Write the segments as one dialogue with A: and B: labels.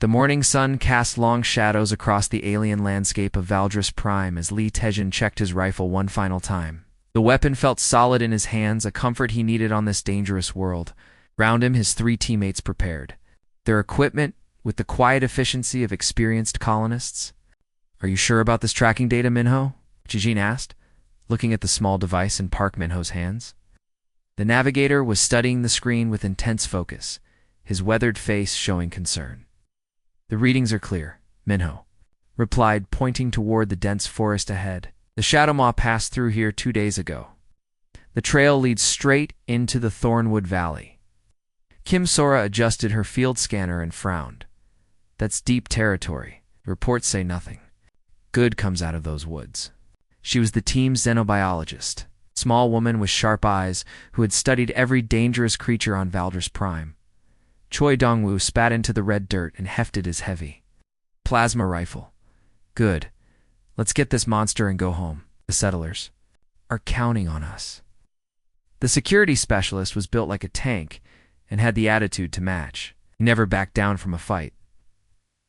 A: The morning sun cast long shadows across the alien landscape of Valdris Prime as Lee Tejin checked his rifle one final time. The weapon felt solid in his hands, a comfort he needed on this dangerous world. Round him, his three teammates prepared. Their equipment, with the quiet efficiency of experienced colonists. "Are you sure about this tracking data, Minho?" Tejin asked, looking at the small device in Park Minho's hands. The navigator was studying the screen with intense focus, his weathered face showing concern. "The readings are clear," Minho replied, pointing toward the dense forest ahead. "The Shadow Maw passed through here 2 days ago. The trail leads straight into the Thornwood Valley." Kim Sora adjusted her field scanner and frowned. "That's deep territory. Reports say nothing good comes out of those woods." She was the team's xenobiologist, a small woman with sharp eyes who had studied every dangerous creature on Valdris Prime. Choi Dongwoo spat into the red dirt and hefted his heavy plasma rifle. "Good. Let's get this monster and go home. The settlers are counting on us." The security specialist was built like a tank and had the attitude to match. He never backed down from a fight.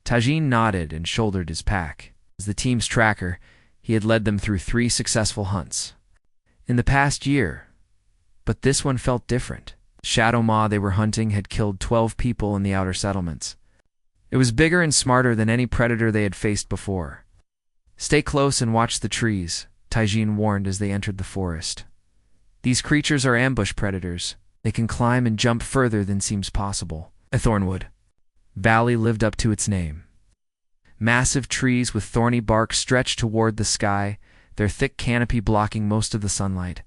A: Tejin nodded and shouldered his pack. As the team's tracker, he had led them through 3 successful hunts in the past year, but this one felt different. Shadow Maw they were hunting had killed 12 people in the outer settlements. It was bigger and smarter than any predator they had faced before. "Stay close and watch the trees," Tejin warned as they entered the forest. "These creatures are ambush predators. They can climb and jump further than seems possible." A Thornwood Valley lived up to its name. Massive trees with thorny bark stretched toward the sky, their thick canopy blocking most of the sunlight.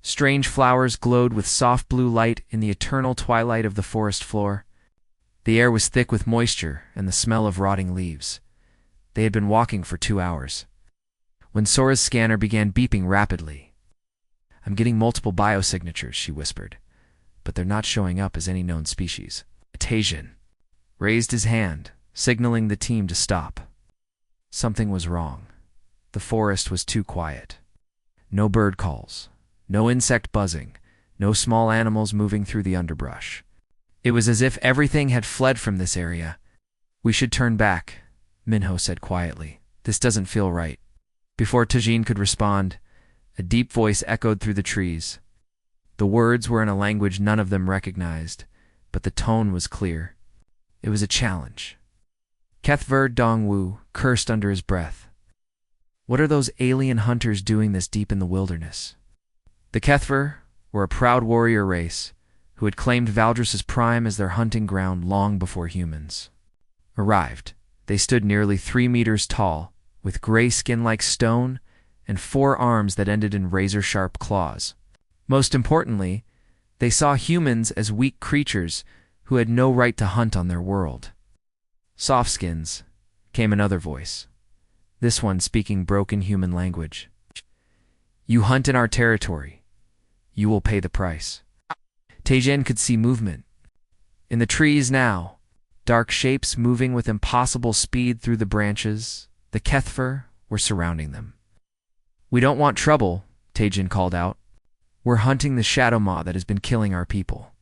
A: Strange flowers glowed with soft blue light in the eternal twilight of the forest floor. The air was thick with moisture and the smell of rotting leaves. They had been walking for 2 hours when Sora's scanner began beeping rapidly. "I'm getting multiple biosignatures," she whispered, "but they're not showing up as any known species." Tejin raised his hand, signaling the team to stop. Something was wrong. The forest was too quiet. No bird calls, no insect buzzing, no small animals moving through the underbrush. It was as if everything had fled from this area. "We should turn back," Minho said quietly. "This doesn't feel right." Before Tejin could respond, a deep voice echoed through the trees. The words were in a language none of them recognized, but the tone was clear. It was a challenge. Kethver Dongwoo cursed under his breath. What are those alien hunters doing this deep in the wilderness? The Kethver were a proud warrior race who had claimed Valdris's Prime as their hunting ground long before humans arrived. They stood nearly 3 meters tall, with gray skin like stone and 4 arms that ended in razor-sharp claws. Most importantly, they saw humans as weak creatures who had no right to hunt on their world. "Softskins," came another voice, this one speaking broken human language. "You hunt in our territory. You will pay the price." Tejin could see movement in the trees now, dark shapes moving with impossible speed through the branches. The Kethver were surrounding them. "We don't want trouble," Tejin called out. "We're hunting the Shadow Maw that has been killing our people."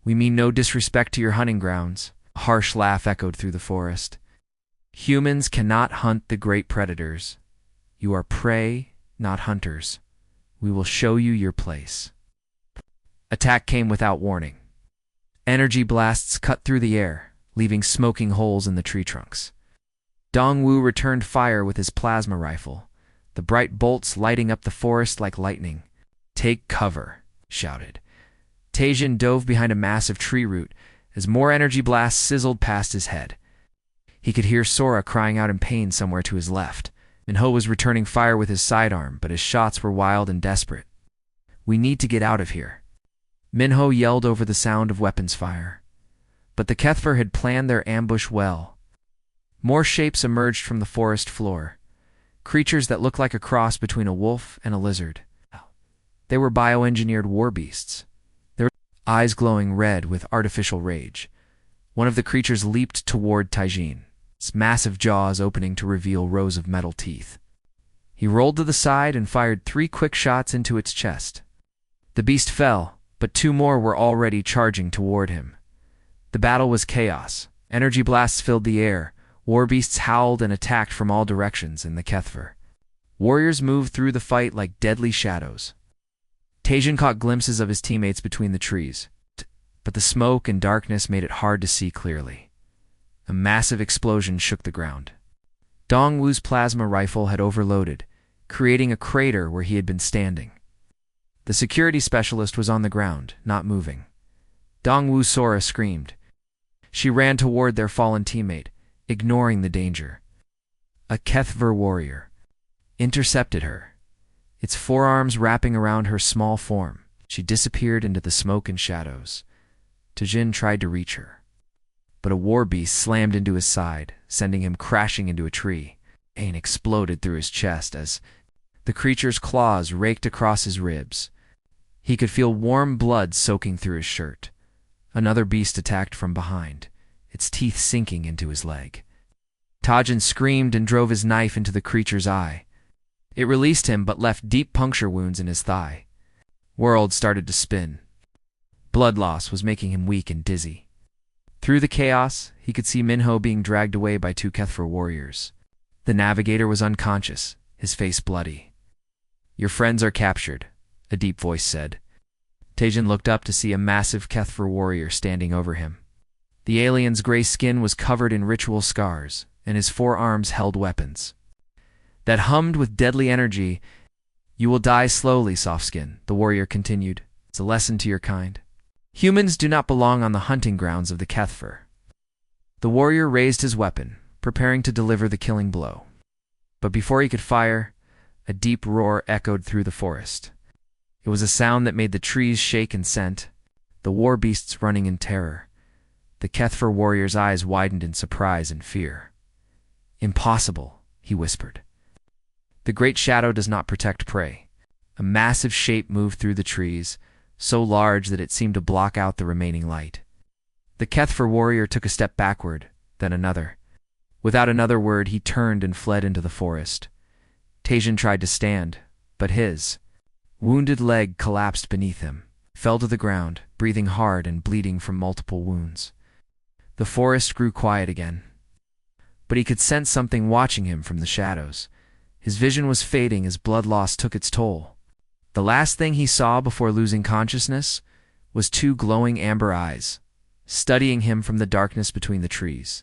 A: "We mean no disrespect to your hunting grounds," a harsh laugh echoed through the forest. "Humans cannot hunt the great predators. You are prey, not hunters. We will show you your place." Attack came without warning. Energy blasts cut through the air, leaving smoking holes in the tree trunks. Dongwoo returned fire with his plasma rifle, the bright bolts lighting up the forest like lightning. "Take cover," shouted. Tejin dove behind a massive tree root as more energy blasts sizzled past his head. He could hear Sora crying out in pain somewhere to his left. Minho was returning fire with his sidearm, but his shots were wild and desperate. "We need to get out of here," Minho yelled over the sound of weapons fire. But the Kethver had planned their ambush well. More shapes emerged from the forest floor, creatures that looked like a cross between a wolf and a lizard. They were bioengineered war beasts, their eyes glowing red with artificial rage. One of the creatures leaped toward Tejin, its massive jaws opening to reveal rows of metal teeth. He rolled to the side and fired 3 quick shots into its chest. The beast fell, but 2 more were already charging toward him. The battle was chaos, Energy blasts filled the air. War beasts howled and attacked from all directions in the Kethver. Warriors moved through the fight like deadly shadows. Tajin caught glimpses of his teammates between the trees, but the smoke and darkness made it hard to see clearly. A massive explosion shook the ground. Dongwu's plasma rifle had overloaded, creating a crater where he had been standing. The security specialist was on the ground, not moving. Dongwu Sora screamed. She ran toward their fallen teammate, ignoring the danger. A Kethver warrior intercepted her, its forearms wrapping around her small form. She disappeared into the smoke and shadows. Tajin tried to reach her, but a war beast slammed into his side, sending him crashing into a tree. Pain exploded through his chest as the creature's claws raked across his ribs. He could feel warm blood soaking through his shirt. Another beast attacked from behind, its teeth sinking into his leg. Tajin screamed and drove his knife into the creature's eye. It released him but left deep puncture wounds in his thigh. World started to spin. Blood loss was making him weak and dizzy. Through the chaos, he could see Minho being dragged away by two Kethver warriors. The navigator was unconscious, his face bloody. "Your friends are captured," a deep voice said. Tajin looked up to see a massive Kethver warrior standing over him. The alien's gray skin was covered in ritual scars, and his forearms held weapons that hummed with deadly energy. "You will die slowly, Softskin," the warrior continued. "It's a lesson to your kind. Humans do not belong on the hunting grounds of the Kethver." The warrior raised his weapon, preparing to deliver the killing blow. But before he could fire, a deep roar echoed through the forest. It was a sound that made the trees shake and scent, the war beasts running in terror. The Kethver warrior's eyes widened in surprise and fear. "Impossible," he whispered. The great shadow does not protect prey. A massive shape moved through the trees, so large that it seemed to block out the remaining light. The Kethver warrior took a step backward, then another. Without another word, he turned and fled into the forest. Tajin tried to stand, but his wounded leg collapsed beneath him, fell to the ground, breathing hard and bleeding from multiple wounds. The forest grew quiet again, but he could sense something watching him from the shadows. His vision was fading as blood loss took its toll. The last thing he saw before losing consciousness was two glowing amber eyes, studying him from the darkness between the trees.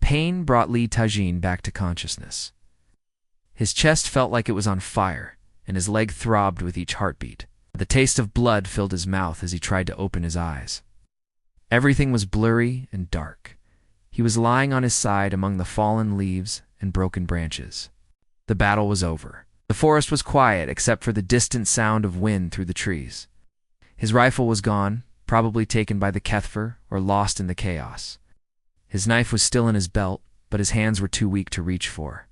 A: Pain brought Li Tajin back to consciousness. His chest felt like it was on fire, and his leg throbbed with each heartbeat. The taste of blood filled his mouth as he tried to open his eyes. Everything was blurry and dark. He was lying on his side among the fallen leaves and broken branches. The battle was over. The forest was quiet except for the distant sound of wind through the trees. His rifle was gone, probably taken by the Kethver or lost in the chaos. His knife was still in his belt, but his hands were too weak to reach for.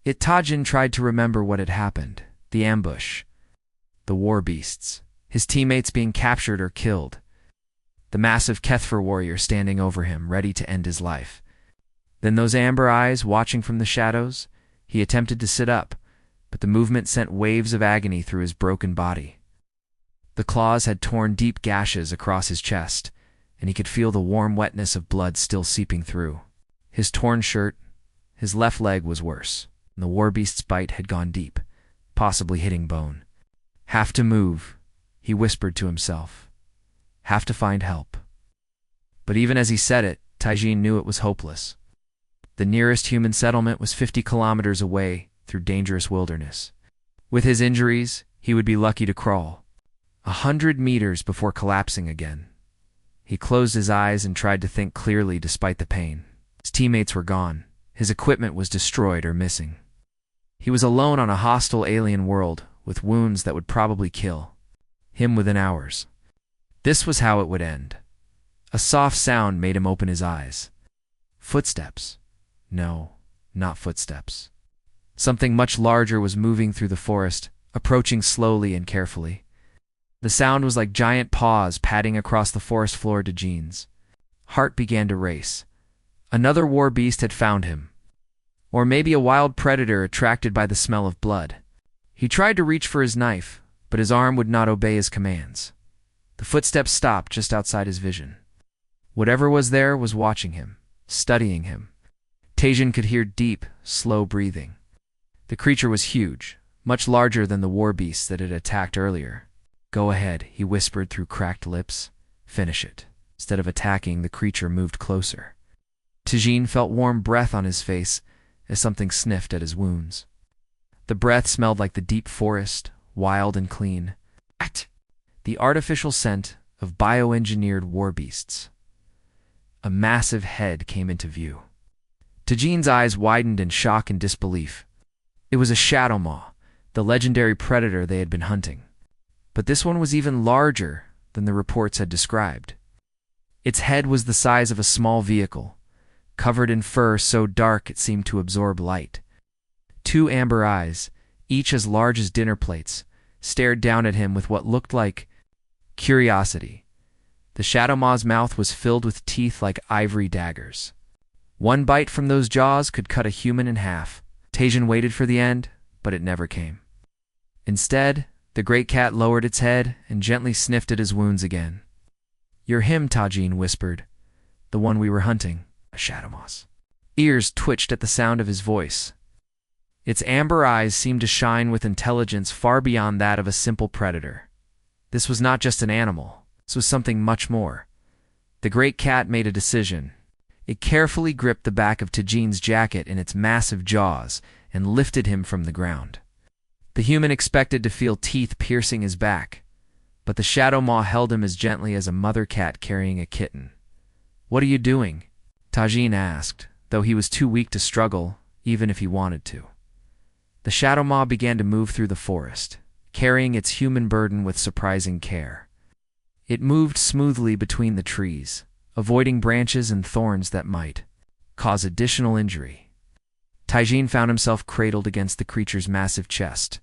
A: Tajin tried to remember what had happened: the ambush, the war beasts, his teammates being captured or killed, the massive Kethver warrior standing over him, ready to end his life. Then those amber eyes watching from the shadows. He attempted to sit up, but the movement sent waves of agony through his broken body. The claws had torn deep gashes across his chest, and he could feel the warm wetness of blood still seeping through. His torn shirt, his left leg was worse, and the war beast's bite had gone deep, possibly hitting bone. "Have to move," he whispered to himself. "Have to find help." But even as he said it, Tajin knew it was hopeless. The nearest human settlement was 50 kilometers away through dangerous wilderness. With his injuries, he would be lucky to crawl 100 meters before collapsing again. He closed his eyes and tried to think clearly despite the pain. His teammates were gone. His equipment was destroyed or missing. He was alone on a hostile alien world with wounds that would probably kill him within hours. This was how it would end. A soft sound made him open his eyes. Footsteps. No, not footsteps. Something much larger was moving through the forest, approaching slowly and carefully. The sound was like giant paws padding across the forest floor to Jean's. Heart began to race. Another war beast had found him. Or maybe a wild predator attracted by the smell of blood. He tried to reach for his knife, but his arm would not obey his commands. The footsteps stopped just outside his vision. Whatever was there was watching him, studying him. Tajian could hear deep, slow breathing. The creature was huge, much larger than the war beast that had attacked earlier. "Go ahead," he whispered through cracked lips. "Finish it." Instead of attacking, the creature moved closer. Tajian felt warm breath on his face as something sniffed at his wounds. The breath smelled like the deep forest, wild and clean. The artificial scent of bioengineered war beasts. A massive head came into view. Tajian's eyes widened in shock and disbelief. It was a shadow maw, the legendary predator they had been hunting. But this one was even larger than the reports had described. Its head was the size of a small vehicle, covered in fur so dark it seemed to absorb light. Two amber eyes, each as large as dinner plates, stared down at him with what looked like curiosity. The shadow maw's mouth was filled with teeth like ivory daggers. One bite from those jaws could cut a human in half. Tajian waited for the end, but it never came. Instead, the great cat lowered its head and gently sniffed at his wounds again. "You're him," Tajian whispered. "The one we were hunting." A shadow maw's ears twitched at the sound of his voice. Its amber eyes seemed to shine with intelligence far beyond that of a simple predator. This was not just an animal. This was something much more. The great cat made a decision. It carefully gripped the back of Tajian's jacket in its massive jaws and lifted him from the ground. The human expected to feel teeth piercing his back, but the shadow maw held him as gently as a mother cat carrying a kitten. "What are you doing?" Tajian asked, though he was too weak to struggle, even if he wanted to. The shadow maw began to move through the forest, carrying its human burden with surprising care. It moved smoothly between the trees, avoiding branches and thorns that might cause additional injury. Tajian found himself cradled against the creature's massive chest.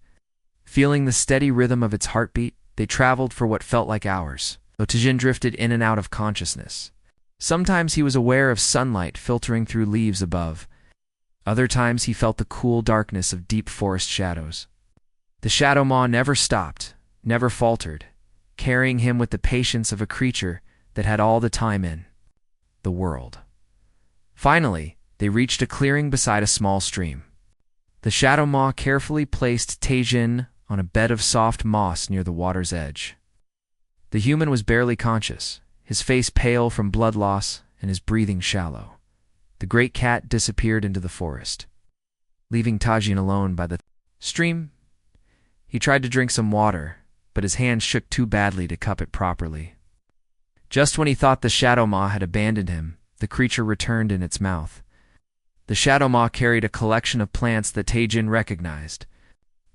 A: Feeling the steady rhythm of its heartbeat, they traveled for what felt like hours, though Tajian drifted in and out of consciousness. Sometimes he was aware of sunlight filtering through leaves above. Other times he felt the cool darkness of deep forest shadows. The shadow maw never stopped, never faltered, carrying him with the patience of a creature that had all the time in the world. Finally, they reached a clearing beside a small stream. The shadow maw carefully placed Tajian on a bed of soft moss near the water's edge. The human was barely conscious, his face pale from blood loss and his breathing shallow. The great cat disappeared into the forest, leaving Tajian alone by the stream. He tried to drink some water, but his hand shook too badly to cup it properly. Just when he thought the shadow maw had abandoned him, the creature returned in its mouth. The shadow maw carried a collection of plants that Tajian recognized.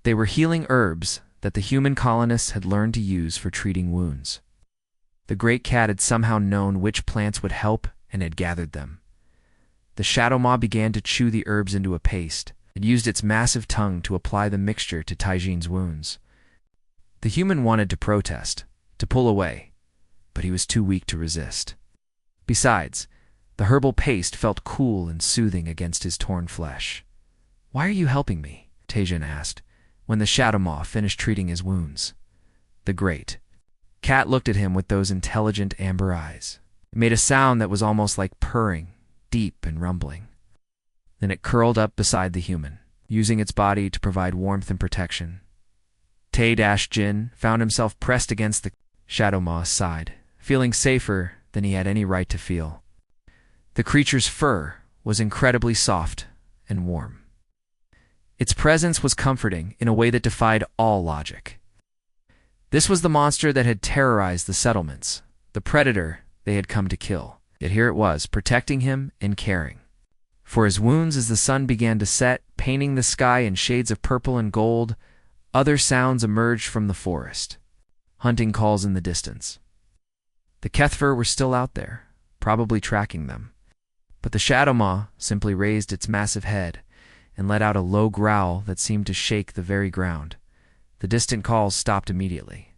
A: They were healing herbs that the human colonists had learned to use for treating wounds. The great cat had somehow known which plants would help and had gathered them. The shadow maw began to chew the herbs into a paste. It used its massive tongue to apply the mixture to Tajian's wounds. The human wanted to protest, to pull away, but he was too weak to resist. Besides, the herbal paste felt cool and soothing against his torn flesh. "Why are you helping me?" Tajian asked, when the shadow maw finished treating his wounds. The great cat looked at him with those intelligent amber eyes. It made a sound that was almost like purring, deep and rumbling. Then it curled up beside the human, using its body to provide warmth and protection. Tajian found himself pressed against the shadow maw's side, feeling safer than he had any right to feel. The creature's fur was incredibly soft and warm. Its presence was comforting in a way that defied all logic. This was the monster that had terrorized the settlements, the predator they had come to kill. Yet here it was, protecting him and caring for his wounds. As the sun began to set, painting the sky in shades of purple and gold, other sounds emerged from the forest. Hunting calls in the distance. The Kethver were still out there, probably tracking them. But the shadow maw simply raised its massive head and let out a low growl that seemed to shake the very ground. The distant calls stopped immediately.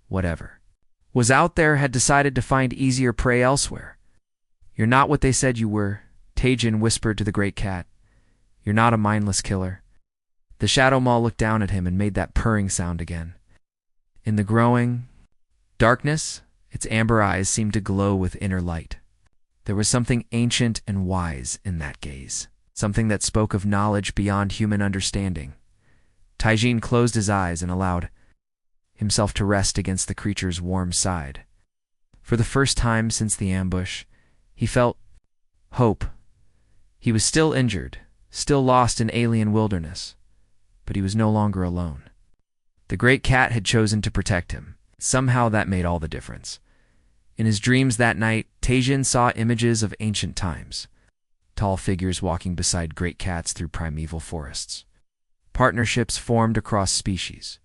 A: Whatever was out there had decided to find easier prey elsewhere. "You're not what they said you were," Tajian whispered to the great cat. "You're not a mindless killer." The shadow maw looked down at him and made that purring sound again. In the growing darkness, its amber eyes seemed to glow with inner light. There was something ancient and wise in that gaze, something that spoke of knowledge beyond human understanding. Taijin closed his eyes and allowed himself to rest against the creature's warm side. For the first time since the ambush, he felt hope. He was still injured, still lost in alien wilderness, but he was no longer alone. The great cat had chosen to protect him. Somehow that made all the difference. In his dreams that night, Taijin saw images of ancient times, tall figures walking beside great cats through primeval forests. Partnerships formed across species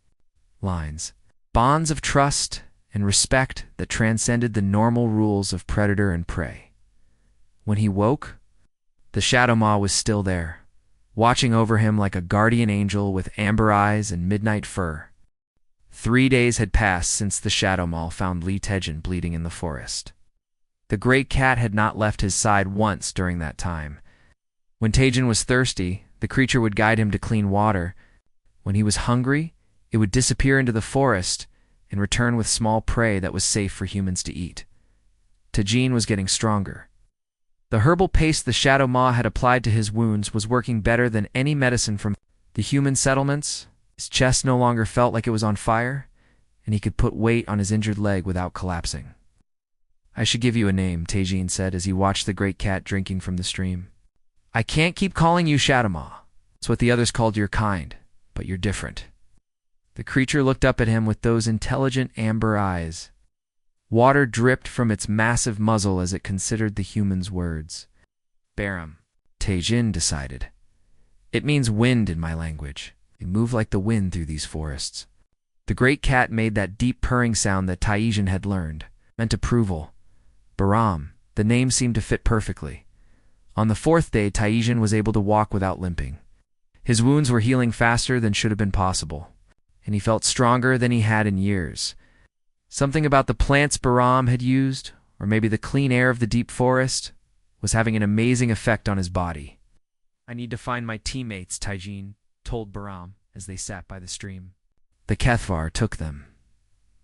A: lines, bonds of trust and respect that transcended the normal rules of predator and prey. When he woke, the Shadow Maw was still there, watching over him like a guardian angel with amber eyes and midnight fur. 3 days had passed since the Shadow Maw found Li Tejin bleeding in the forest. The great cat had not left his side once during that time. When Taijin was thirsty, the creature would guide him to clean water. When he was hungry, it would disappear into the forest and return with small prey that was safe for humans to eat. Taijin was getting stronger. The herbal paste the Shadow Maw had applied to his wounds was working better than any medicine from the human settlements. His chest no longer felt like it was on fire, and he could put weight on his injured leg without collapsing. "I should give you a name," Taijin said as he watched the great cat drinking from the stream. "I can't keep calling you Shadow Maw. It's what the others called your kind, but you're different." The creature looked up at him with those intelligent amber eyes. Water dripped from its massive muzzle as it considered the human's words. "Baram," Taijin decided. "It means wind in my language. You move like the wind through these forests." The great cat made that deep purring sound that Taijin had learned, meant approval. Baram, the name seemed to fit perfectly. On the 4th day, Taijin was able to walk without limping. His wounds were healing faster than should have been possible, and he felt stronger than he had in years. Something about the plants Baram had used, or maybe the clean air of the deep forest, was having an amazing effect on his body. "I need to find my teammates," Taijin told Baram as they sat by the stream. The Kethvar took them.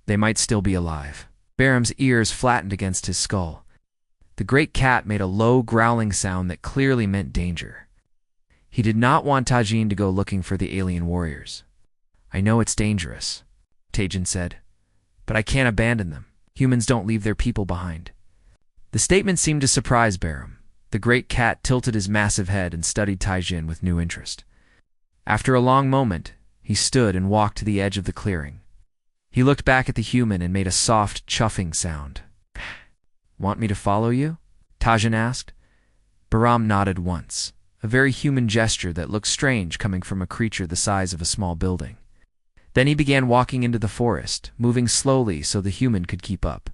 A: They might still be alive. Baram's ears flattened against his skull. The great cat made a low growling sound that clearly meant danger. He did not want Taijin to go looking for the alien warriors. "I know it's dangerous," Taijin said, "but I can't abandon them. Humans don't leave their people behind." The statement seemed to surprise Baram. The great cat tilted his massive head and studied Taijin with new interest. After a long moment, he stood and walked to the edge of the clearing. He looked back at the human and made a soft, chuffing sound. "Want me to follow you?" Taijin asked. Baram nodded once, a very human gesture that looked strange coming from a creature the size of a small building. Then he began walking into the forest, moving slowly so the human could keep up.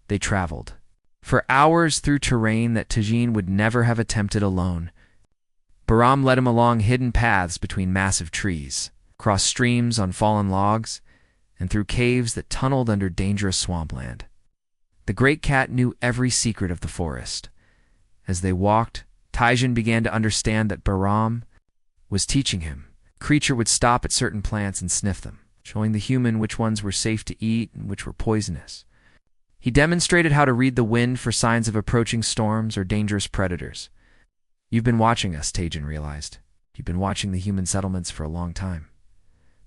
A: They traveled for hours through terrain that Taijin would never have attempted alone. Baram led him along hidden paths between massive trees, across streams on fallen logs, and through caves that tunneled under dangerous swampland. The great cat knew every secret of the forest. As they walked, Taijin began to understand that Baram was teaching him. The creature would stop at certain plants and sniff them, showing the human which ones were safe to eat and which were poisonous. He demonstrated how to read the wind for signs of approaching storms or dangerous predators. "You've been watching us," Taijin realized. "You've been watching the human settlements for a long time."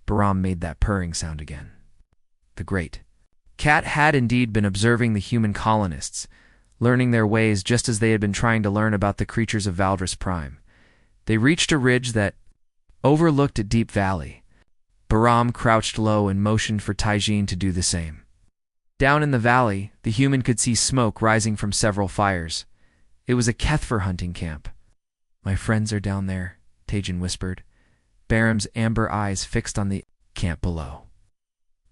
A: Baram made that purring sound again. The great cat had indeed been observing the human colonists, learning their ways just as they had been trying to learn about the creatures of Valdris Prime. They reached a ridge that overlooked a deep valley. Baram crouched low and motioned for Taijin to do the same. Down in the valley, the human could see smoke rising from several fires. It was a Kethvar hunting camp. "My friends are down there," Taijin whispered, Baram's amber eyes fixed on the camp below.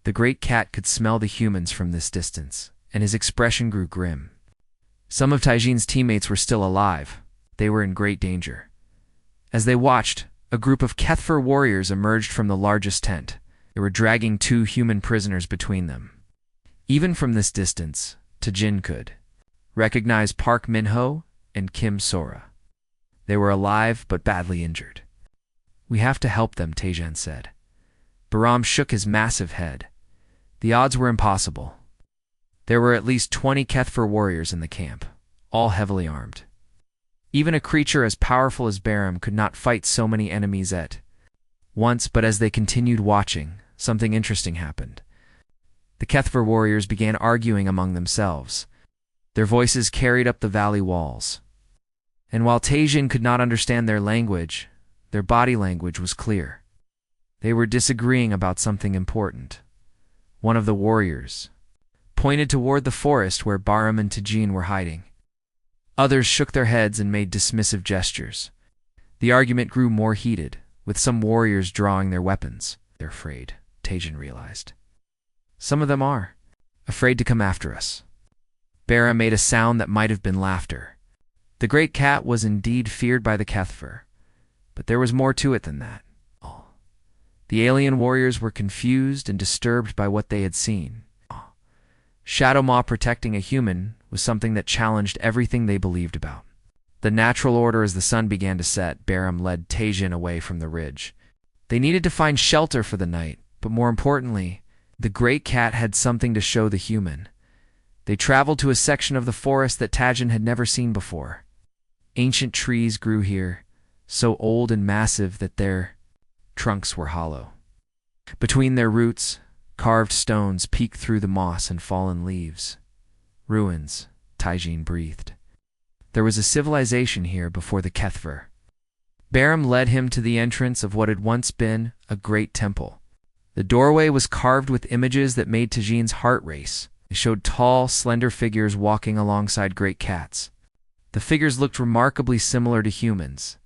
A: The great cat could smell the humans from this distance, and his expression grew grim. Some of Taijin's teammates were still alive. They were in great danger. As they watched, a group of Kethvar warriors emerged from the largest tent. They were dragging 2 human prisoners between them. Even from this distance, Taijin could recognize Park Minho and Kim Sora. They were alive but badly injured. "We have to help them," Taijin said. Baram shook his massive head. The odds were impossible. There were at least 20 Kethvar warriors in the camp, all heavily armed. Even a creature as powerful as Barum could not fight so many enemies at once, but as they continued watching, something interesting happened. The Kethver warriors began arguing among themselves. Their voices carried up the valley walls. And while Tajin could not understand their language, their body language was clear. They were disagreeing about something important. One of the warriors pointed toward the forest where Barum and Tajin were hiding. Others shook their heads and made dismissive gestures. The argument grew more heated, with some warriors drawing their weapons. They're afraid, Tajin realized. Some of them are afraid to come after us. Barum made a sound that might have been laughter. The great cat was indeed feared by the Kethver, but there was more to it than that. The alien warriors were confused and disturbed by what they had seen. Shadow Maw protecting a human was something that challenged everything they believed about. The natural order as the sun began to set, Barum led Tajin away from the ridge. They needed to find shelter for the night, but more importantly, the great cat had something to show the human. They traveled to a section of the forest that Tajin had never seen before. Ancient trees grew here, so old and massive that their trunks were hollow. Between their roots, carved stones peeked through the moss and fallen leaves. Ruins, Tajin breathed. There was a civilization here before the Kethver. Barum led him to the entrance of what had once been a great temple. The doorway was carved with images that made Tajin's heart race. They showed tall, slender figures walking alongside great cats. The figures looked remarkably similar to humans,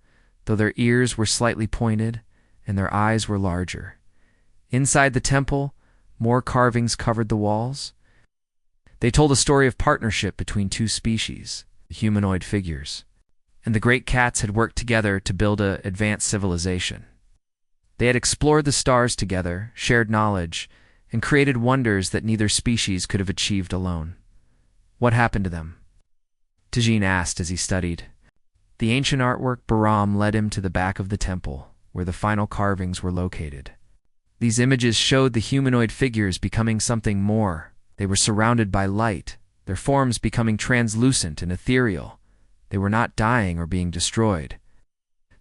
A: though their ears were slightly pointed and their eyes were larger. Inside the temple, more carvings covered the walls. They told a story of partnership between two species, the humanoid figures, and the great cats had worked together to build an advanced civilization. They had explored the stars together, shared knowledge, and created wonders that neither species could have achieved alone. What happened to them? Tajin asked as he studied. The ancient artwork Barum led him to the back of the temple, where the final carvings were located. These images showed the humanoid figures becoming something more. They were surrounded by light, their forms becoming translucent and ethereal. They were not dying or being destroyed.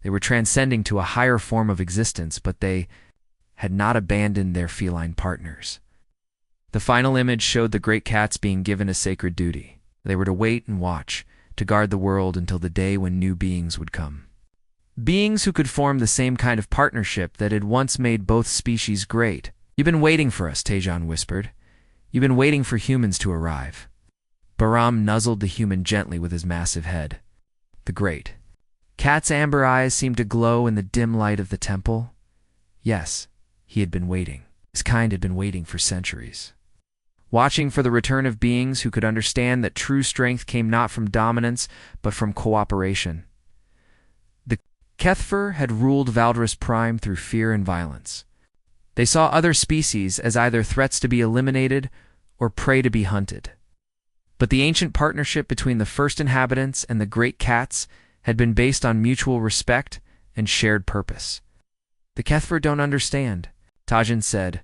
A: They were transcending to a higher form of existence, but they had not abandoned their feline partners. The final image showed the great cats being given a sacred duty. They were to wait and watch, to guard the world until the day when new beings would come. Beings who could form the same kind of partnership that had once made both species great. "You've been waiting for us," Tajin whispered. "You've been waiting for humans to arrive." Barum nuzzled the human gently with his massive head. The great cat's amber eyes seemed to glow in the dim light of the temple. Yes, he had been waiting. His kind had been waiting for centuries. Watching for the return of beings who could understand that true strength came not from dominance, but from cooperation. The Kethver had ruled Valdris Prime through fear and violence. They saw other species as either threats to be eliminated or prey to be hunted. But the ancient partnership between the first inhabitants and the great cats had been based on mutual respect and shared purpose. "The Kethver don't understand," Tajin said.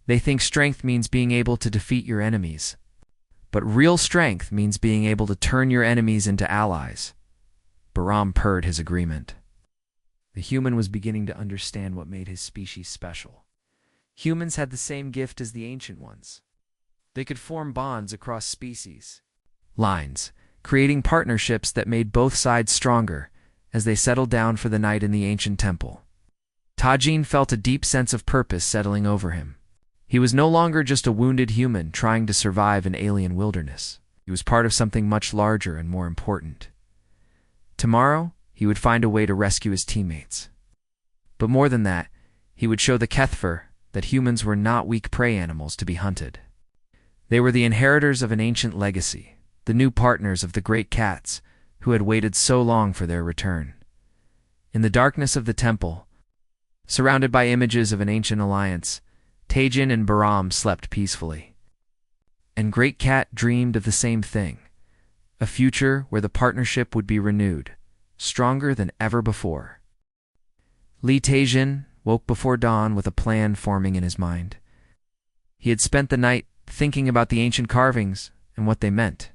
A: "They think strength means being able to defeat your enemies. But real strength means being able to turn your enemies into allies." Barum purred his agreement. The human was beginning to understand what made his species special. Humans had the same gift as the ancient ones. They could form bonds across species lines, creating partnerships that made both sides stronger as they settled down for the night in the ancient temple. Tajin felt a deep sense of purpose settling over him. He was no longer just a wounded human trying to survive an alien wilderness. He was part of something much larger and more important. Tomorrow, he would find a way to rescue his teammates. But more than that, he would show the Kethver that humans were not weak prey animals to be hunted. They were the inheritors of an ancient legacy, the new partners of the great cats who had waited so long for their return. In the darkness of the temple, surrounded by images of an ancient alliance, Tajin and Barum slept peacefully. And Great Cat dreamed of the same thing, a future where the partnership would be renewed, stronger than ever before. Tajin woke before dawn with a plan forming in his mind. He had spent the night thinking about the ancient carvings and what they meant.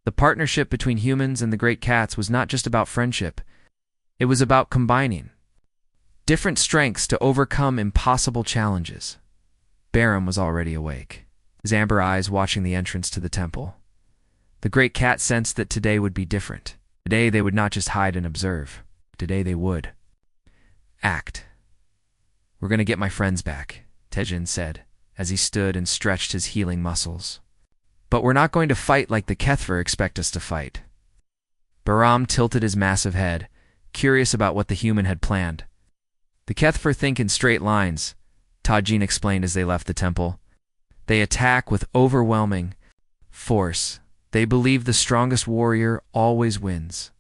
A: The partnership between humans and the great cats was not just about friendship. It was about combining different strengths to overcome impossible challenges. Barum was already awake, his amber eyes watching the entrance to the temple. The great cat sensed that today would be different. Today they would not just hide and observe. Today they would act. "We're going to get my friends back," Tejin said, as he stood and stretched his healing muscles. "But we're not going to fight like the Kethver expect us to fight." Barum tilted his massive head, curious about what the human had planned. "The Kethver think in straight lines," Tajin explained as they left the temple. "They attack with overwhelming force. They believe the strongest warrior always wins.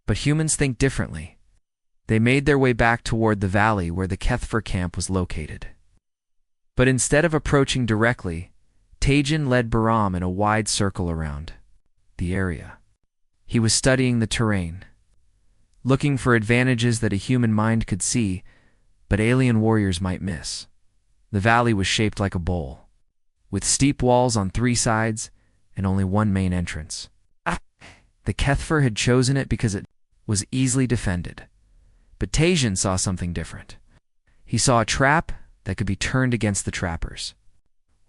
A: But humans think differently." They made their way back toward the valley where the Kethver camp was located. But instead of approaching directly, Tajin led Barum in a wide circle around the area. He was studying the terrain, looking for advantages that a human mind could see, but alien warriors might miss. The valley was shaped like a bowl, with steep walls on 3 sides and only one main entrance. The Kethver had chosen it because it was easily defended. But Tajin saw something different. He saw a trap that could be turned against the trappers.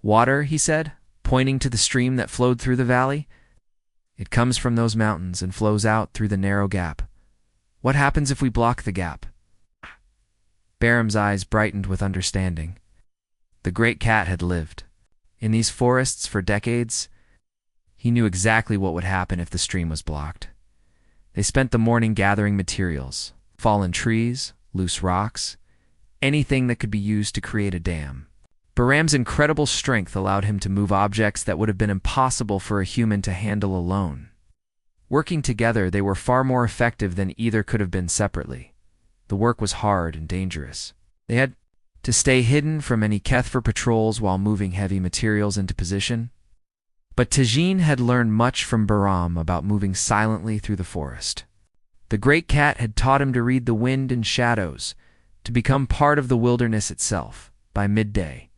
A: "Water," he said, pointing to the stream that flowed through the valley. "It comes from those mountains and flows out through the narrow gap. What happens if we block the gap?" Barum's eyes brightened with understanding. The great cat had lived in these forests for decades. He knew exactly what would happen if the stream was blocked. They spent the morning gathering materials, fallen trees, loose rocks, anything that could be used to create a dam. Baram's incredible strength allowed him to move objects that would have been impossible for a human to handle alone. Working together, they were far more effective than either could have been separately. The work was hard and dangerous. They had to stay hidden from any Kethver patrols while moving heavy materials into position. But Tajin had learned much from Barum about moving silently through the forest. The great cat had taught him to read the wind and shadows, to become part of the wilderness itself. By midday,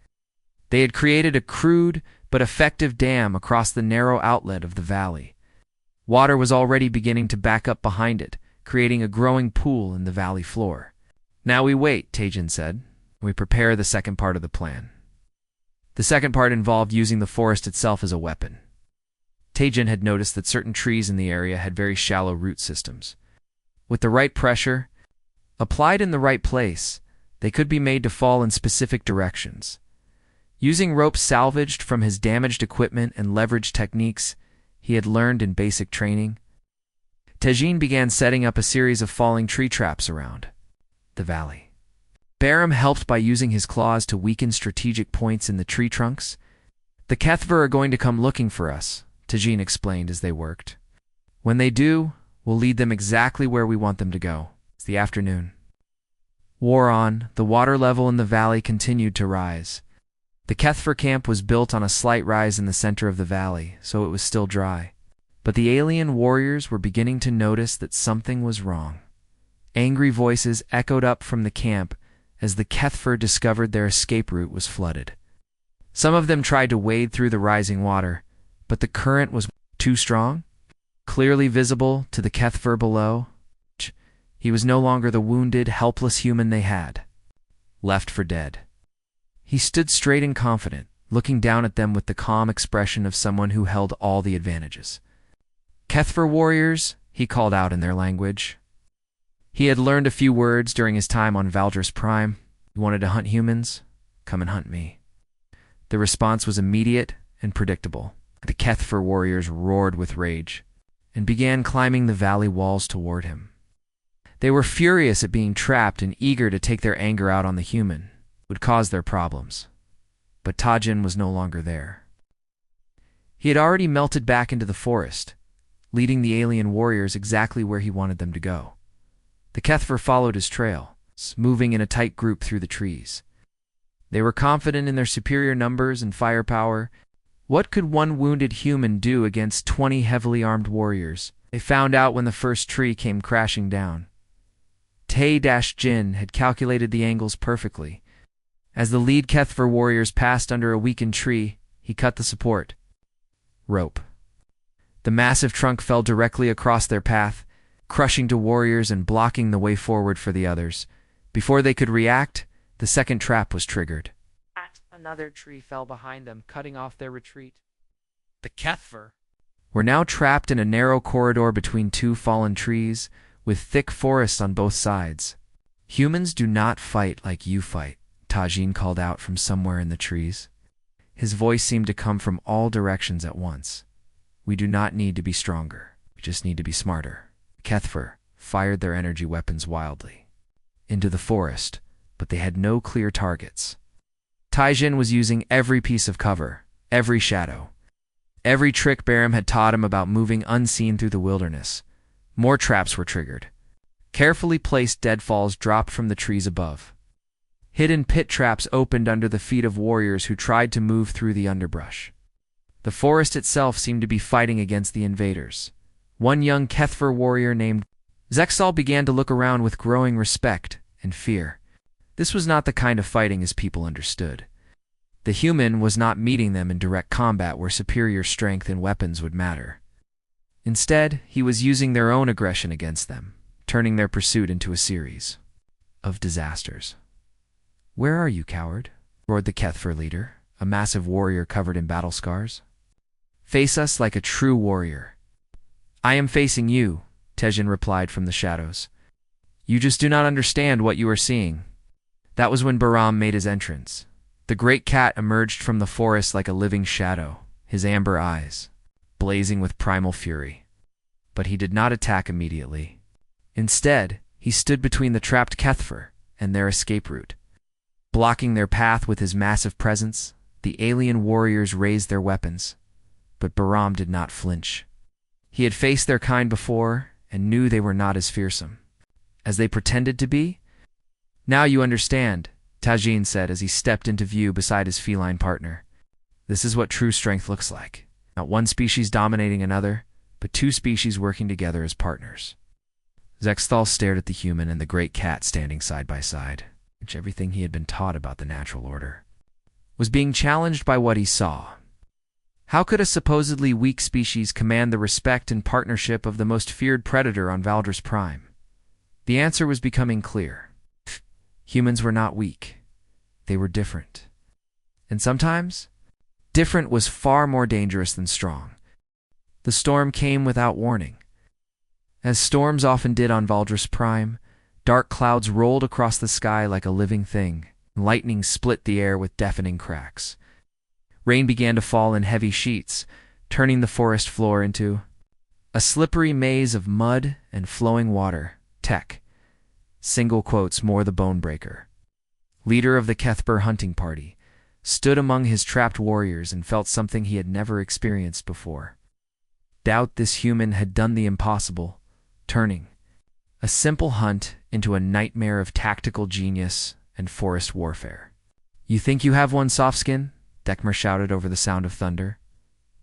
A: they had created a crude but effective dam across the narrow outlet of the valley. Water was already beginning to back up behind it, creating a growing pool in the valley floor. "Now we wait," Tajin said. "We prepare the second part of the plan." The second part involved using the forest itself as a weapon. Tajin had noticed that certain trees in the area had very shallow root systems. With the right pressure, applied in the right place, they could be made to fall in specific directions. Using ropes salvaged from his damaged equipment and leverage techniques he had learned in basic training, Tajin began setting up a series of falling tree traps around the valley. Barum helped by using his claws to weaken strategic points in the tree trunks. "The Kethver are going to come looking for us," Tajin explained as they worked. "When they do, we'll lead them exactly where we want them to go." It's the afternoon. Wore on, the water level in the valley continued to rise. The Kethver camp was built on a slight rise in the center of the valley, so it was still dry. But the alien warriors were beginning to notice that something was wrong. Angry voices echoed up from the camp as the Kethver discovered their escape route was flooded. Some of them tried to wade through the rising water, but the current was too strong. Clearly visible to the Kethver below, he was no longer the wounded, helpless human they had left for dead. He stood straight and confident, looking down at them with the calm expression of someone who held all the advantages. "Kethver warriors," he called out in their language. He had learned a few words during his time on Valdris Prime. "You wanted to hunt humans? Come and hunt me." The response was immediate and predictable. The Kethver warriors roared with rage and began climbing the valley walls toward him. They were furious at being trapped and eager to take their anger out on the human who would cause their problems. But Tajin was no longer there. He had already melted back into the forest, leading the alien warriors exactly where he wanted them to go. The Kethver followed his trail, moving in a tight group through the trees. They were confident in their superior numbers and firepower. What could one wounded human do against 20 heavily armed warriors? They found out when the first tree came crashing down. Jin had calculated the angles perfectly. As the lead Kethver warriors passed under a weakened tree, he cut the support rope. The massive trunk fell directly across their path, crushing to warriors and blocking the way forward for the others. Before they could react, the second trap was triggered. Another tree fell behind them, cutting off their retreat. The Kethver were now trapped in a narrow corridor between two fallen trees, with thick forests on both sides. Humans do not fight like you fight, Tajin called out from somewhere in the trees. His voice seemed to come from all directions at once. We do not need to be stronger. We just need to be smarter. The Kethver fired their energy weapons wildly into the forest, but they had no clear targets. Tajin was using every piece of cover, every shadow, every trick Baram had taught him about moving unseen through the wilderness. More traps were triggered. Carefully placed deadfalls dropped from the trees above. Hidden pit traps opened under the feet of warriors who tried to move through the underbrush. The forest itself seemed to be fighting against the invaders. One young Kethver warrior named Zexal began to look around with growing respect and fear. This was not the kind of fighting his people understood. The human was not meeting them in direct combat where superior strength and weapons would matter. Instead, he was using their own aggression against them, turning their pursuit into a series of disasters. "Where are you, coward?" roared the Kethver leader, a massive warrior covered in battle scars. "Face us like a true warrior." "I am facing you," Tejin replied from the shadows. "You just do not understand what you are seeing." That was when Baram made his entrance. The great cat emerged from the forest like a living shadow, his amber eyes blazing with primal fury. But he did not attack immediately. Instead, he stood between the trapped Kethver and their escape route. Blocking their path with his massive presence, the alien warriors raised their weapons. But Baram did not flinch. He had faced their kind before and knew they were not as fearsome as they pretended to be. "Now you understand," Tajin said as he stepped into view beside his feline partner. "This is what true strength looks like. Not one species dominating another, but two species working together as partners." Zexthal stared at the human and the great cat standing side by side, which everything he had been taught about the natural order was being challenged by what he saw. How could a supposedly weak species command the respect and partnership of the most feared predator on Valdris Prime? The answer was becoming clear. Humans were not weak. They were different. And sometimes, different was far more dangerous than strong. The storm came without warning. As storms often did on Valdris Prime, dark clouds rolled across the sky like a living thing, and lightning split the air with deafening cracks. Rain began to fall in heavy sheets, turning the forest floor into a slippery maze of mud and flowing water. Tech. Single quotes more the bone breaker. Leader of the Kethber hunting party, stood among his trapped warriors and felt something he had never experienced before. Doubt this human had done the impossible, turning a simple hunt into a nightmare of tactical genius and forest warfare. "You think you have one soft skin?" Dekmer shouted over the sound of thunder.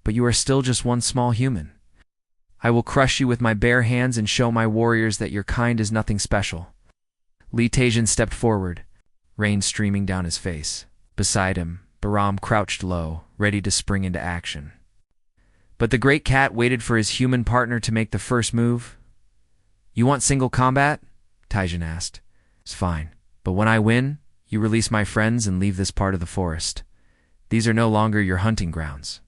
A: "But you are still just one small human. I will crush you with my bare hands and show my warriors that your kind is nothing special." Li Tajin stepped forward, rain streaming down his face. Beside him, Baram crouched low, ready to spring into action. But the great cat waited for his human partner to make the first move. "You want single combat?" Tajin asked. "It's fine, but when I win, you release my friends and leave this part of the forest. These are no longer your hunting grounds."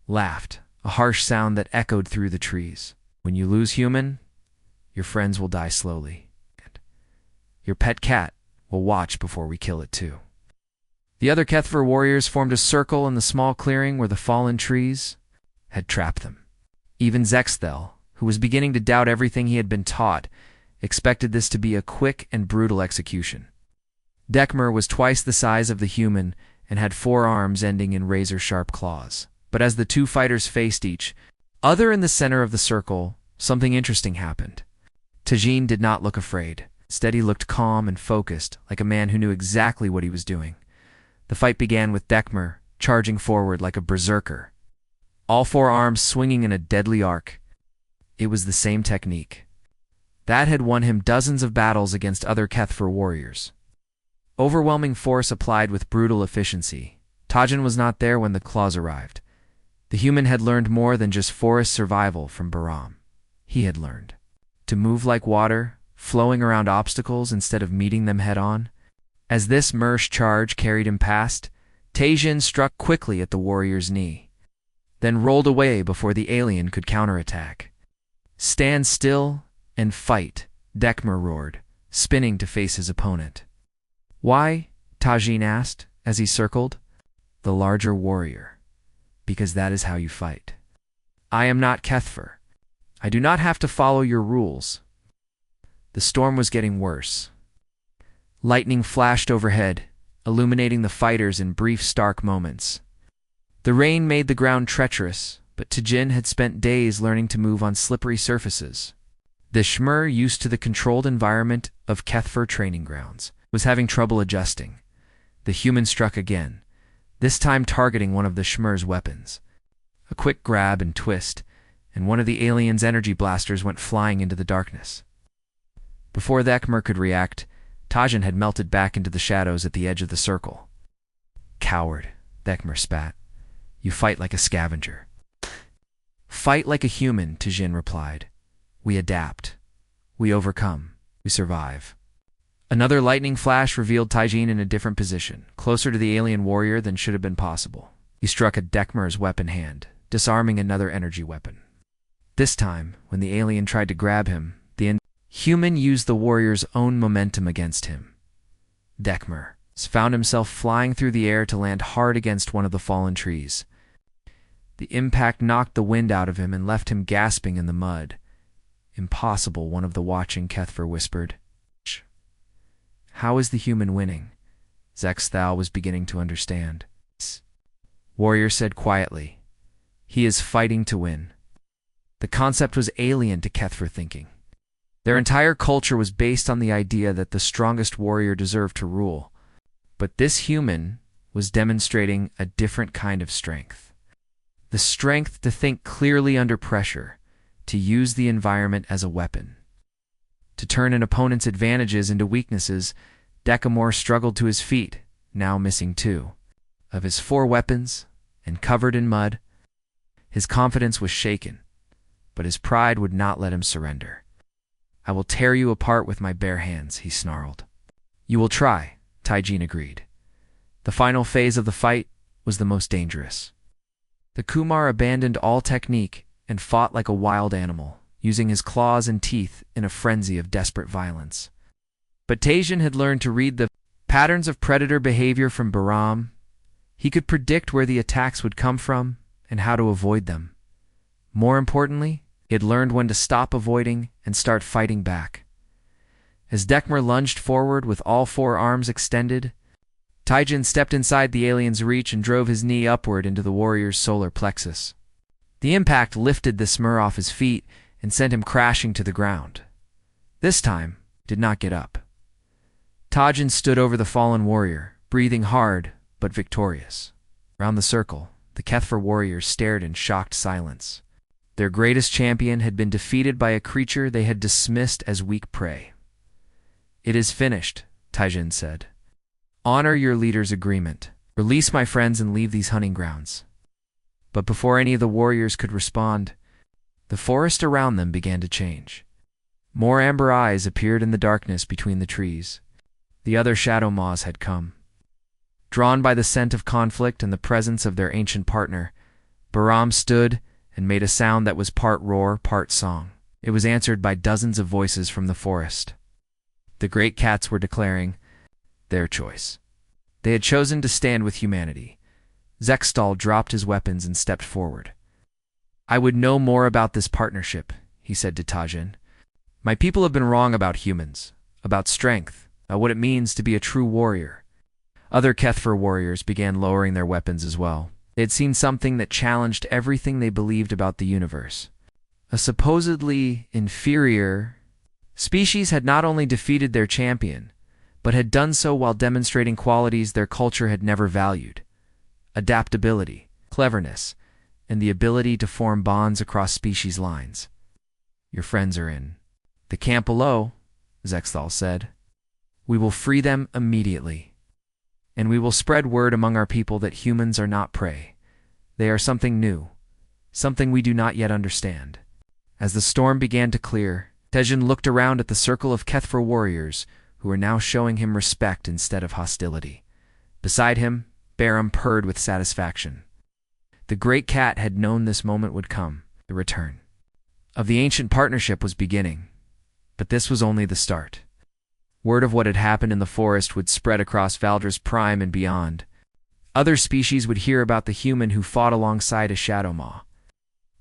A: Laughed, a harsh sound that echoed through the trees. "When you lose human, your friends will die slowly. Your pet cat will watch before we kill it too." The other Kethver warriors formed a circle in the small clearing where the fallen trees had trapped them. Even Zexthel, who was beginning to doubt everything he had been taught, expected this to be a quick and brutal execution. Dekmer was twice the size of the human and had 4 arms ending in razor-sharp claws. But as the two fighters faced each other in the center of the circle, something interesting happened. Tajin did not look afraid. Instead, he looked calm and focused, like a man who knew exactly what he was doing. The fight began with Dekmer charging forward like a berserker, all 4 arms swinging in a deadly arc. It was the same technique that had won him dozens of battles against other Kethver warriors. Overwhelming force applied with brutal efficiency. Tajin was not there when the claws arrived. The human had learned more than just forest survival from Bahram. He had learned to move like water, flowing around obstacles instead of meeting them head-on. As this Mersh charge carried him past, Tajin struck quickly at the warrior's knee, then rolled away before the alien could counterattack. "Stand still and fight," Dekmer roared, spinning to face his opponent. "Why?" Tajin asked as he circled. "The larger warrior. Because that is how you fight. I am not Kethfer. I do not have to follow your rules." The storm was getting worse. Lightning flashed overhead, illuminating the fighters in brief, stark moments. The rain made the ground treacherous, but Tajin had spent days learning to move on slippery surfaces. The Shmur, used to the controlled environment of Kethfer training grounds, was having trouble adjusting. The human struck again, this time targeting one of the Shmur's weapons. A quick grab and twist, and one of the alien's energy blasters went flying into the darkness. Before Dekmer could react, Tajin had melted back into the shadows at the edge of the circle. "Coward," Dekmer spat. "You fight like a scavenger." "Fight like a human," Tajin replied. "We adapt. We overcome. We survive." Another lightning flash revealed Tajin in a different position, closer to the alien warrior than should have been possible. He struck at Dekmer's weapon hand, disarming another energy weapon. This time, when the alien tried to grab him, the human used the warrior's own momentum against him. Dekmer found himself flying through the air to land hard against one of the fallen trees. The impact knocked the wind out of him and left him gasping in the mud. "Impossible," one of the watching Kethfer whispered. "How is the human winning?" Zexthal was beginning to understand. Warrior said quietly, "He is fighting to win." The concept was alien to Kethfer thinking. Their entire culture was based on the idea that the strongest warrior deserved to rule. But this human was demonstrating a different kind of strength. The strength to think clearly under pressure, to use the environment as a weapon. To turn an opponent's advantages into weaknesses, Decamore struggled to his feet, now missing 2 of his 4 weapons, and covered in mud. His confidence was shaken, but his pride would not let him surrender. "I will tear you apart with my bare hands," he snarled. "You will try," Tajin agreed. The final phase of the fight was the most dangerous. The Kumar abandoned all technique and fought like a wild animal, using his claws and teeth in a frenzy of desperate violence. But Tajin had learned to read the patterns of predator behavior from Bahram. He could predict where the attacks would come from and how to avoid them. More importantly, he had learned when to stop avoiding and start fighting back. As Dekmer lunged forward with all 4 arms extended, Tajin stepped inside the alien's reach and drove his knee upward into the warrior's solar plexus. The impact lifted the Smur off his feet and sent him crashing to the ground. This time, did not get up. Tajin stood over the fallen warrior, breathing hard but victorious. Around the circle, the Kethfer warriors stared in shocked silence. Their greatest champion had been defeated by a creature they had dismissed as weak prey. "It is finished," Tajin said. "Honor your leader's agreement. Release my friends and leave these hunting grounds." But before any of the warriors could respond, the forest around them began to change. More amber eyes appeared in the darkness between the trees. The other shadow maws had come. Drawn by the scent of conflict and the presence of their ancient partner, Bahram stood and made a sound that was part roar, part song. It was answered by dozens of voices from the forest. The great cats were declaring their choice. They had chosen to stand with humanity. Zextal dropped his weapons and stepped forward. "I would know more about this partnership," he said to Tajin. "My people have been wrong about humans, about strength, about what it means to be a true warrior." Other Kethfer warriors began lowering their weapons as well. They had seen something that challenged everything they believed about the universe. A supposedly inferior species had not only defeated their champion, but had done so while demonstrating qualities their culture had never valued: adaptability, cleverness, and the ability to form bonds across species lines. "Your friends are in the camp below," Zexthal said. "We will free them immediately. And we will spread word among our people that humans are not prey. They are something new, something we do not yet understand. As the storm began to clear, Tejin looked around at the circle of HFY warriors, who were now showing him respect instead of hostility. Beside him, Barum purred with satisfaction. The great cat had known this moment would come. The return of the ancient partnership was beginning, but this was only the start. Word of what had happened in the forest would spread across Valdris Prime and beyond. Other species would hear about the human who fought alongside a Shadow Maw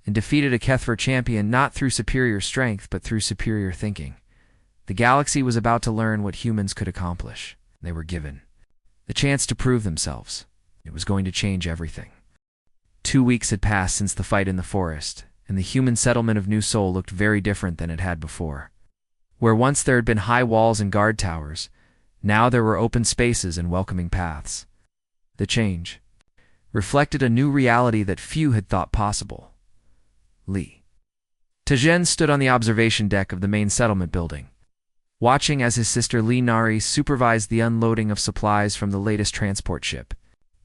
A: and defeated a HFY champion not through superior strength but through superior thinking. The galaxy was about to learn what humans could accomplish. They were given the chance to prove themselves. It was going to change everything. 2 weeks had passed since the fight in the forest, and the human settlement of New Sol looked very different than it had before. Where once there had been high walls and guard towers, now there were open spaces and welcoming paths. The change reflected a new reality that few had thought possible. Li Tejin stood on the observation deck of the main settlement building, watching as his sister Li Nari supervised the unloading of supplies from the latest transport ship.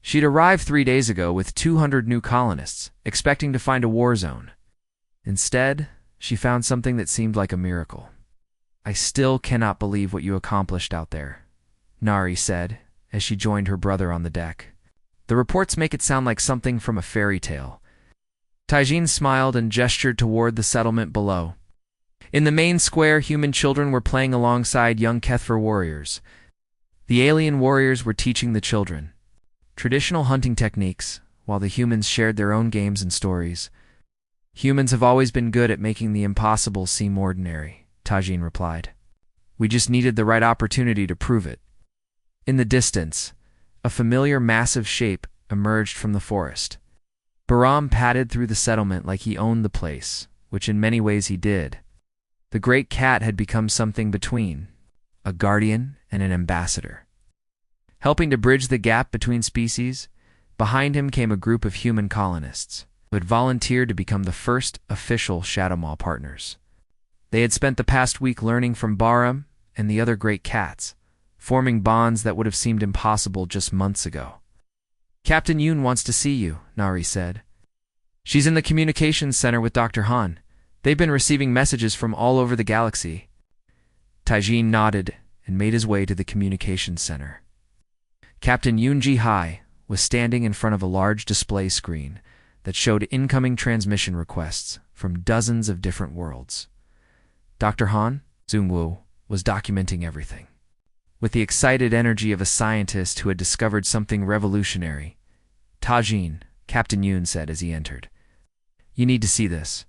A: She'd arrived 3 days ago with 200 new colonists, expecting to find a war zone. Instead, she found something that seemed like a miracle. "I still cannot believe what you accomplished out there," Nari said, as she joined her brother on the deck. "The reports make it sound like something from a fairy tale." Taijin smiled and gestured toward the settlement below. In the main square, human children were playing alongside young HFY warriors. The alien warriors were teaching the children traditional hunting techniques, while the humans shared their own games and stories. "Humans have always been good at making the impossible seem ordinary," Tajin replied. "We just needed the right opportunity to prove it." In the distance, a familiar massive shape emerged from the forest. Barum padded through the settlement like he owned the place, which in many ways he did. The great cat had become something between a guardian and an ambassador. Helping to bridge the gap between species, behind him came a group of human colonists who had volunteered to become the first official Shadow Maw partners. They had spent the past week learning from Barum and the other great cats, forming bonds that would have seemed impossible just months ago. "Captain Yoon wants to see you," Nari said. "She's in the communications center with Dr. Han. They've been receiving messages from all over the galaxy." Taijin nodded and made his way to the communications center. Captain Yoon Ji-hai was standing in front of a large display screen that showed incoming transmission requests from dozens of different worlds. Dr. Han, Zhongwu, was documenting everything. With the excited energy of a scientist who had discovered something revolutionary, "Tajin," Captain Yoon said as he entered, "you need to see this.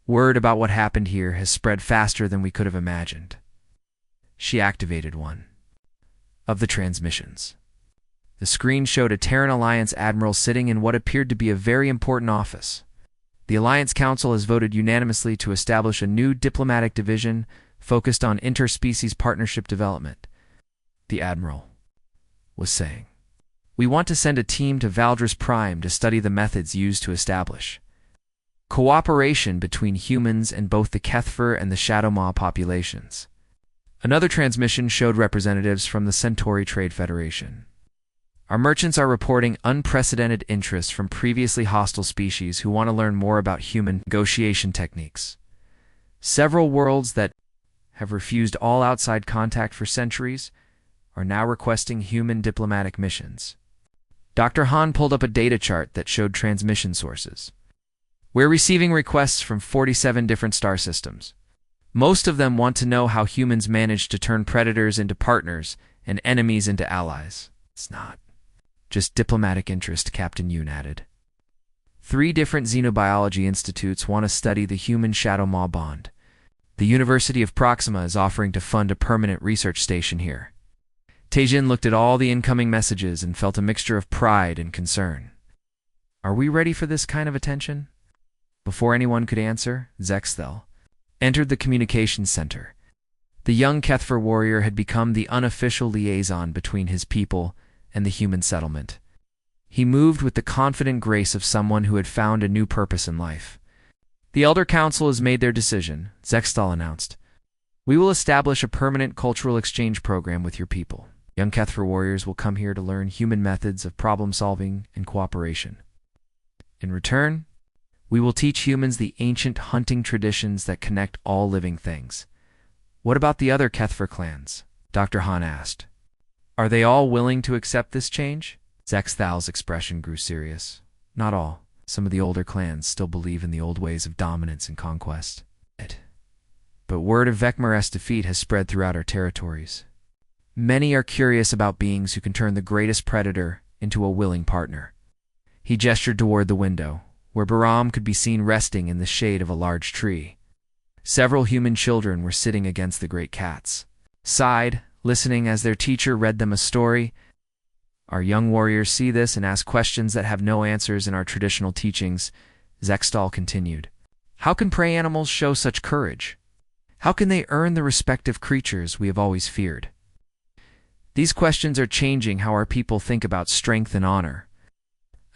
A: Word about what happened here has spread faster than we could have imagined." She activated one of the transmissions. The screen showed a Terran Alliance admiral sitting in what appeared to be a very important office. "The Alliance Council has voted unanimously to establish a new diplomatic division focused on interspecies partnership development," the admiral was saying. "We want to send a team to Valdris Prime to study the methods used to establish cooperation between humans and both the HFY and the Shadow Maw populations." Another transmission showed representatives from the Centauri Trade Federation. "Our merchants are reporting unprecedented interest from previously hostile species who want to learn more about human negotiation techniques. Several worlds that have refused all outside contact for centuries are now requesting human diplomatic missions." Dr. Han pulled up a data chart that showed transmission sources. "We're receiving requests from 47 different star systems. Most of them want to know how humans managed to turn predators into partners and enemies into allies. It's not just diplomatic interest," Captain Yoon added. 3 different xenobiology institutes want to study the human-Shadow Maw bond. The University of Proxima is offering to fund a permanent research station here. Taijin looked at all the incoming messages and felt a mixture of pride and concern. Are we ready for this kind of attention? Before anyone could answer, Zexthel entered the communications center. The young HFY warrior had become the unofficial liaison between his people and the human settlement. He moved with the confident grace of someone who had found a new purpose in life. "The Elder Council has made their decision," Zexthal announced. "We will establish a permanent cultural exchange program with your people. Young HFY warriors will come here to learn human methods of problem-solving and cooperation. In return, We will teach humans the ancient hunting traditions that connect all living things. What about the other Kethfer clans? Dr. Han asked. Are they all willing to accept this change? Zexthal's expression grew serious. Not all. Some of the older clans still believe in the old ways of dominance and conquest. But word of Vekmar's defeat has spread throughout our territories. Many are curious about beings who can turn the greatest predator into a willing partner. He gestured toward the window, where Bahram could be seen resting in the shade of a large tree. Several human children were sitting against the great cats, sighed, listening as their teacher read them a story. Our young warriors see this and ask questions that have no answers in our traditional teachings. Zextal continued. How can prey animals show such courage? How can they earn the respective creatures we have always feared? These questions are changing how our people think about strength and honor.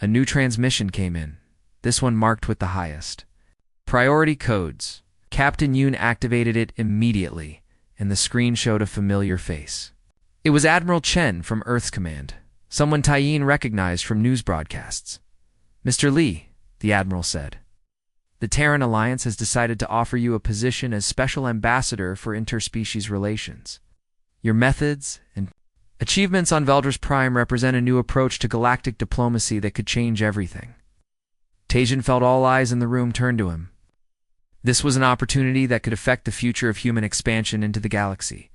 A: A new transmission came in, this one marked with the highest. Priority codes. Captain Yoon activated it immediately, and the screen showed a familiar face. It was Admiral Chen from Earth's Command, someone Taiyin recognized from news broadcasts. Mr. Li, the Admiral said, the Terran Alliance has decided to offer you a position as Special Ambassador for Interspecies Relations. Your methods and achievements on Valdris Prime represent a new approach to galactic diplomacy that could change everything. Taejin felt all eyes in the room turn to him. This was an opportunity that could affect the future of human expansion into the galaxy,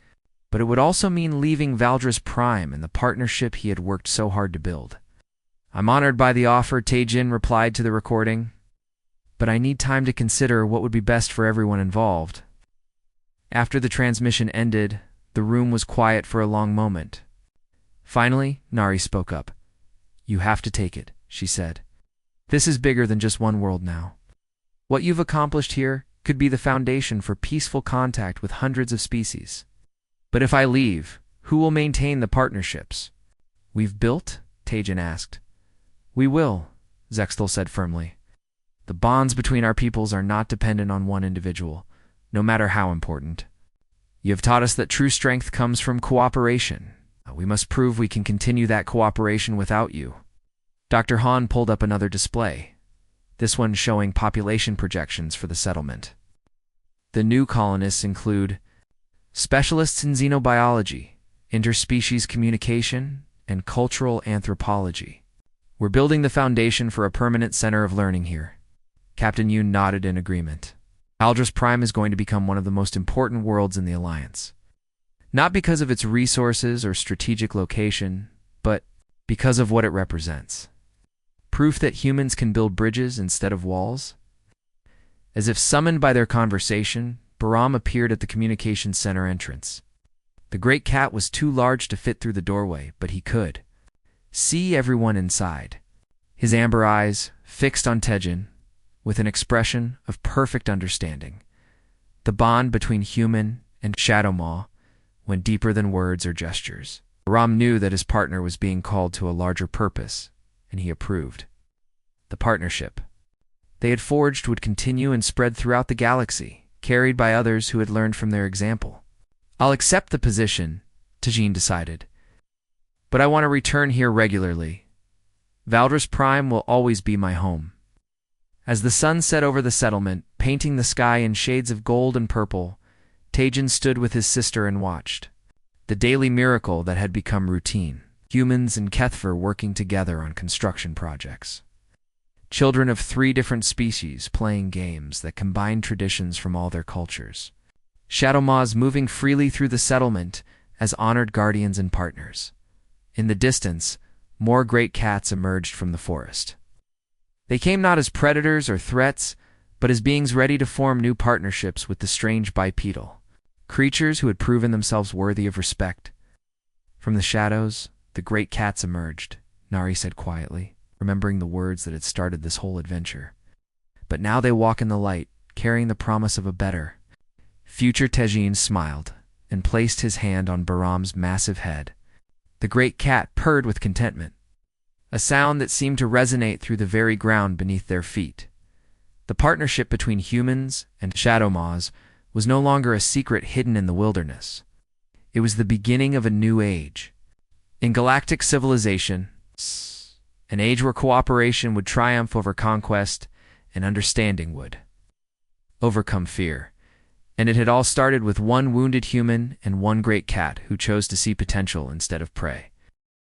A: but it would also mean leaving Valdris Prime and the partnership he had worked so hard to build. I'm honored by the offer, Taejin replied to the recording, but I need time to consider what would be best for everyone involved. After the transmission ended, the room was quiet for a long moment. Finally, Nari spoke up. You have to take it, she said. This is bigger than just one world now. What you've accomplished here could be the foundation for peaceful contact with hundreds of species. But if I leave, who will maintain the partnerships we've built? Taejin asked. We will, Zextal said firmly. The bonds between our peoples are not dependent on one individual, no matter how important. You have taught us that true strength comes from cooperation. We must prove we can continue that cooperation without you. Dr. Han pulled up another display, this one showing population projections for the settlement. The new colonists include specialists in xenobiology, interspecies communication, and cultural anthropology. We're building the foundation for a permanent center of learning here. Captain Yoon nodded in agreement. Valdris Prime is going to become one of the most important worlds in the Alliance. Not because of its resources or strategic location, but because of what it represents. Proof that humans can build bridges instead of walls? As if summoned by their conversation, Bahram appeared at the communications center entrance. The great cat was too large to fit through the doorway, but he could see everyone inside. His amber eyes, fixed on Taejin, with an expression of perfect understanding. The bond between human and Shadow Maw went deeper than words or gestures. Bahram knew that his partner was being called to a larger purpose, and he approved. The partnership they had forged would continue and spread throughout the galaxy, carried by others who had learned from their example. I'll accept the position, Taejin decided. But I want to return here regularly. Valdris Prime will always be my home. As the sun set over the settlement, painting the sky in shades of gold and purple, Taejin stood with his sister and watched. The daily miracle that had become routine. Humans and Kethfer working together on construction projects. Children of 3 different species playing games that combine traditions from all their cultures. Shadow Maws moving freely through the settlement as honored guardians and partners. In the distance, more great cats emerged from the forest. They came not as predators or threats, but as beings ready to form new partnerships with the strange bipedal. Creatures who had proven themselves worthy of respect. From the shadows, the great cats emerged, Nari said quietly, remembering the words that had started this whole adventure. But now they walk in the light, carrying the promise of a better future. Taejin smiled and placed his hand on Bahram's massive head. The great cat purred with contentment, a sound that seemed to resonate through the very ground beneath their feet. The partnership between humans and Shadow Maws was no longer a secret hidden in the wilderness. It was the beginning of a new age. In galactic civilization, an age where cooperation would triumph over conquest and understanding would overcome fear. And it had all started with one wounded human and one great cat who chose to see potential instead of prey.